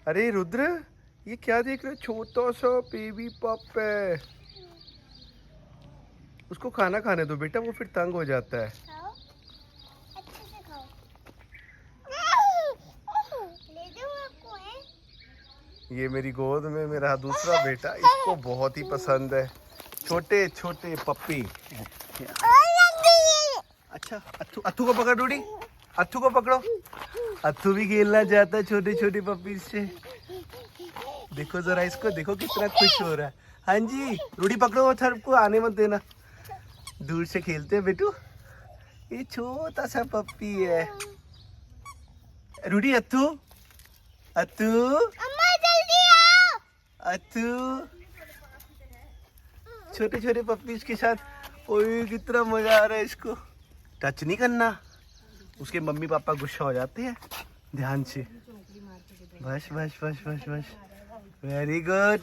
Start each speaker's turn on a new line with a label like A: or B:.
A: अरे रुद्र, ये क्या देख रहे हो? छोटा सा बेबी पप है। उसको खाना खाने दो बेटा, वो फिर तंग हो जाता है।
B: खाओ, अच्छे से खाओ। ले जाओ आपको है।
A: ये मेरी गोद में मेरा दूसरा बेटा, इसको बहुत ही पसंद है छोटे छोटे पप्पी। अच्छा, अथू अथू को पकड़ रूडी, अथू को पकड़ो। अथू भी खेलना चाहता है छोटे छोटे पप्पी से। देखो जरा इसको, देखो कितना खुश हो रहा है। हाँ जी रूडी पकड़ो, सबको आने मत देना, दूर से खेलते हैं बेटू। ये छोटा सा पप्पी है। रूडी, अथू अथू
B: अम्मा जल्दी आओ।
A: अथू, छोटे छोटे पप्पीज के साथ। ओए कितना मजा आ रहा है इसको। टच नहीं करना, उसके मम्मी पापा गुस्सा हो जाते हैं। ध्यान से, बस बस बस बस बस, वेरी गुड।